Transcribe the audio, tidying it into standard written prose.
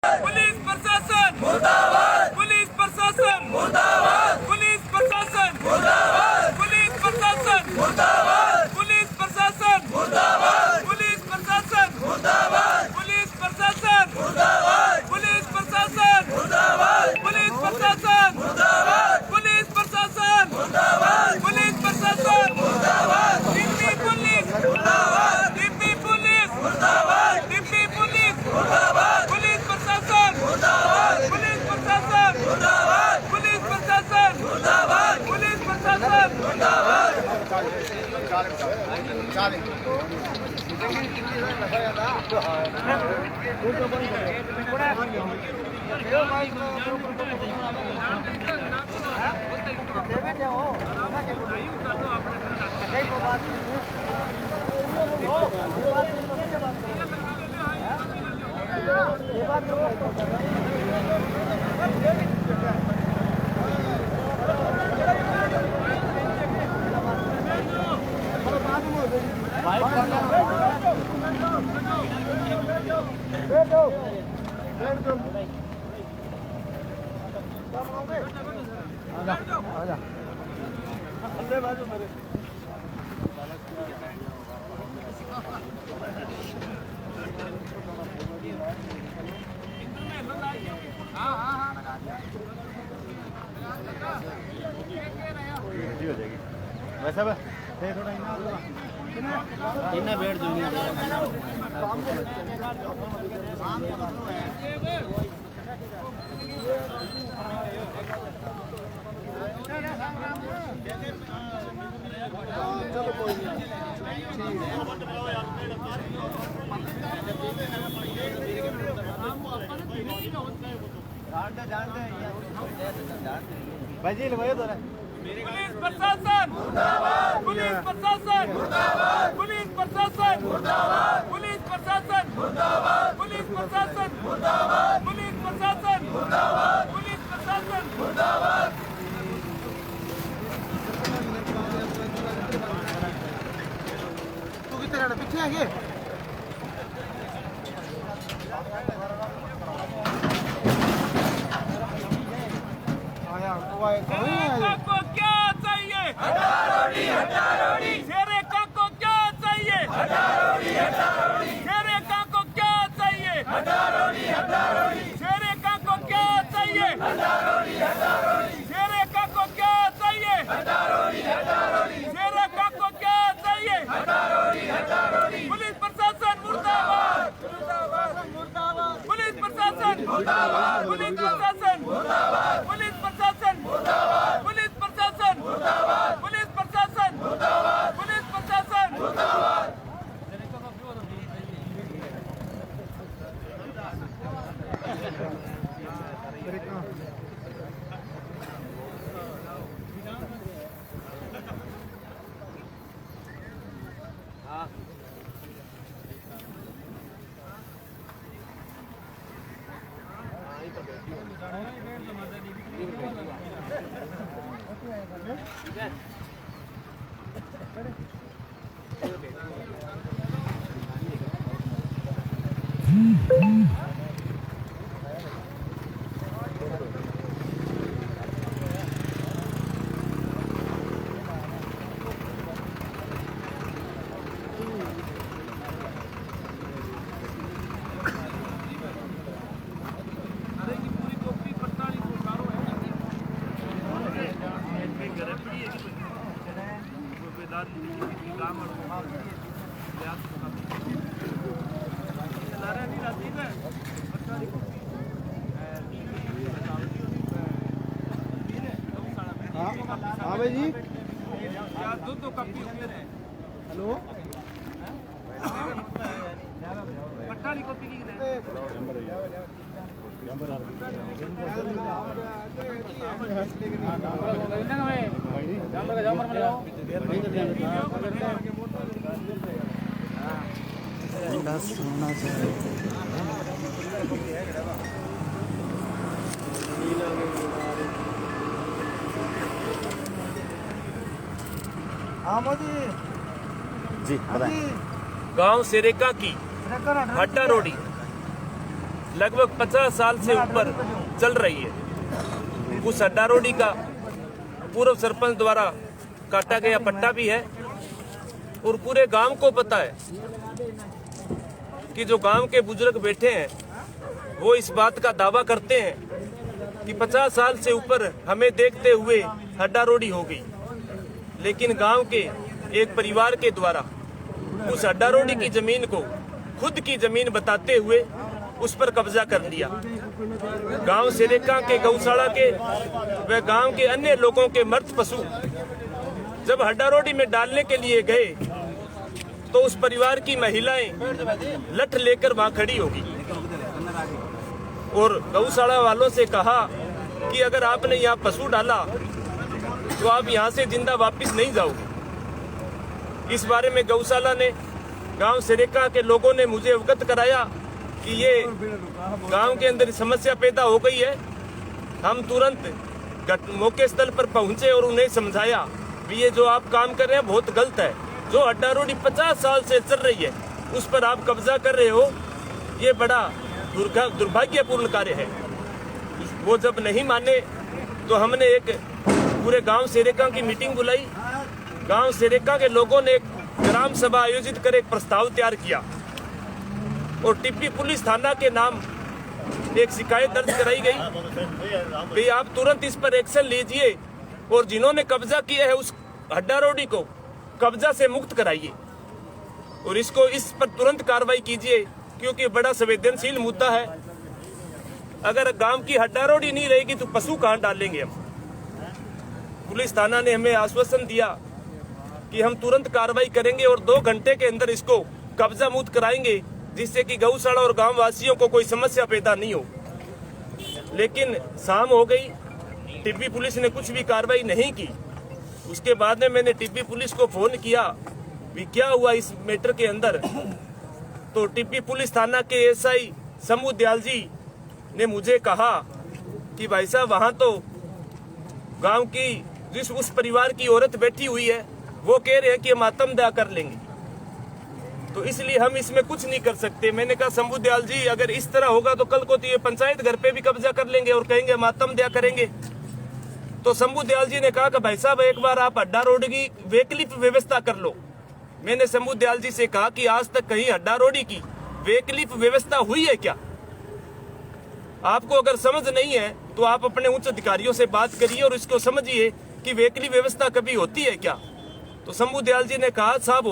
Police प्रशासन मुर्दाबाद, police प्रशासन मुर्दाबाद, पुलिस प्रशासन मुर्दाबाद, पुलिस प्रशासन मुर्दाबाद, पुलिस प्रशासन मुर्दाबाद, पुलिस प्रशासन मुर्दाबाद, पुलिस प्रशासन मुर्दाबाद, पुलिस प्रशासन मुर्दाबाद, पुलिस प्रशासन मुर्दाबाद, पुलिस प्रशासन मुर्दाबाद, पुलिस प्रशासन मुर्दाबाद, दिल्ली पुलिस मुर्दाबाद, दिल्ली पुलिस मुर्दाबाद, दिल्ली पुलिस मुर्दाबाद, पुलिस प्रशासन मुर्दाबाद, पुलिस प्रशासन मुर्दाबाद, पुलिस प्रशासन मुर्दाबाद, पुलिस प्रशासन मुर्दाबाद। वैसा थोड़ा इन्ना बैठ दुनिया चलो कोई भाई भाई तो पुलिस प्रशासन मुर्दाबाद, पुलिस प्रशासन मुर्दाबाद, पुलिस प्रशासन मुर्दाबाद, पुलिस प्रशासन मुर्दाबाद, पुलिस प्रशासन मुर्दाबाद, पुलिस प्रशासन मुर्दाबाद, पुलिस प्रशासन मुर्दाबाद। तू कितने पीछे आगे शेरे को क्या चाहिए? हटा रोटी, हटा रोटी। शेरे को क्या चाहिए? हटा रोटी, हटा रोटी। शेरे को क्या चाहिए? हटा रोटी, हटा रोटी। शेरे को क्या चाहिए? हटा रोटी, हटा रोटी। शेरे को क्या चाहिए? हटा रोटी, हटा रोटी। शेरे को क्या चाहिए? हटा रोटी, हटा रोटी। पुलिस प्रशासन मुर्दाबाद, मुर्दाबाद, पुलिस प्रशासन मुर्दाबाद, पुलिस प्रशासन मुर्दाबाद, पुलिस प्रशासन मुर्दाबाद, पुलिस प्रशासन मुर्दाबाद, पुलिस प्रशासन मुर्दाबाद, पुलिस प्रशासन मुर्दाबाद। हाँ भाई जी दो कप हेलो पट्टाली कॉपी की सोना हाँ मोदी जी बताएं। गांव सेरेका की हट्टा रोडी लगभग 50 साल से ऊपर चल रही है। उस अड्डा रोडी का पूर्व सरपंच द्वारा काटा गया पट्टा भी है और पूरे गांव को पता है कि जो गांव के बुजुर्ग बैठे हैं वो इस बात का दावा करते हैं कि 50 साल से ऊपर हमें देखते हुए अड्डा रोडी हो गई, लेकिन गांव के एक परिवार के द्वारा उस अड्डा रोडी की जमीन को खुद की जमीन बताते हुए उस पर कब्जा कर लिया। गांव सेरेका के गौशाला के व गांव के अन्य लोगों के मृत पशु जब अड्डा रोडी में डालने के लिए गए तो उस परिवार की महिलाएं लठ लेकर वहां खड़ी होगी और गौशाला वालों से कहा कि अगर आपने यहाँ पशु डाला तो आप यहाँ से जिंदा वापस नहीं जाओगे। इस बारे में गौशाला ने गांव सेरेका के लोगों ने मुझे अवगत कराया कि ये गांव के अंदर समस्या पैदा हो गई है। हम तुरंत मौके स्थल पर पहुंचे और उन्हें समझाया भी ये जो आप काम कर रहे हैं बहुत गलत है। जो अड्डा रोडी 50 साल से चल रही है उस पर आप कब्जा कर रहे हो, ये बड़ा दुर्भाग्यपूर्ण कार्य है। वो जब नहीं माने तो हमने एक पूरे गांव सेरेका की मीटिंग बुलाई। गांव सेरेका के लोगों ने एक ग्राम सभा आयोजित कर एक प्रस्ताव तैयार किया और टिप्पी पुलिस थाना के नाम एक शिकायत दर्ज कराई गई कि आप तुरंत इस पर एक्शन लीजिए और जिन्होंने कब्जा किया है उस अड्डा रोडी को कब्जा से मुक्त कराइए और इसको इस पर तुरंत कार्रवाई कीजिए, क्योंकि बड़ा संवेदनशील मुद्दा है। अगर गांव की अड्डा रोडी नहीं रहेगी तो पशु कहां डालेंगे हम। पुलिस थाना ने हमें आश्वासन दिया कि हम तुरंत कार्रवाई करेंगे और 2 घंटे के अंदर इसको कब्जा मुक्त कराएंगे, जिससे कि गौशाला और गांव वासियों को कोई समस्या पैदा नहीं हो। लेकिन शाम हो गई, टिप्पी पुलिस ने कुछ भी कार्रवाई नहीं की। उसके बाद में मैंने टिप्पी पुलिस को फोन किया भी क्या हुआ इस मैटर के अंदर। तो टिप्पी पुलिस थाना के एसआई शंभू दयाल जी ने मुझे कहा कि भाई साहब वहां तो गांव की जिस उस परिवार की औरत बैठी हुई है वो कह रहे हैं कि हम आत्मदाह कर लेंगे, तो इसलिए हम इसमें कुछ नहीं कर सकते। मैंने कहा शंभू दयाल जी अगर इस तरह होगा तो कल को तो ये पंचायत घर पे भी कब्जा कर लेंगे और कहेंगे हम आत्मदाह करेंगे। तो शंभू दयाल जी ने कहा कि भाई साहब एक बार आप अड्डा रोडी की वैकल्पिक व्यवस्था कर लो। मैंने शंभू दयाल जी से कहा कि आज तक कहीं अड्डा रोडी की वैकल्पिक व्यवस्था हुई है क्या? आपको अगर समझ नहीं है तो आप अपने उच्च अधिकारियों से बात करिए और इसको समझिए कि वैकल्पिक व्यवस्था कभी होती है क्या। तो शंभू दयाल जी ने कहा साहब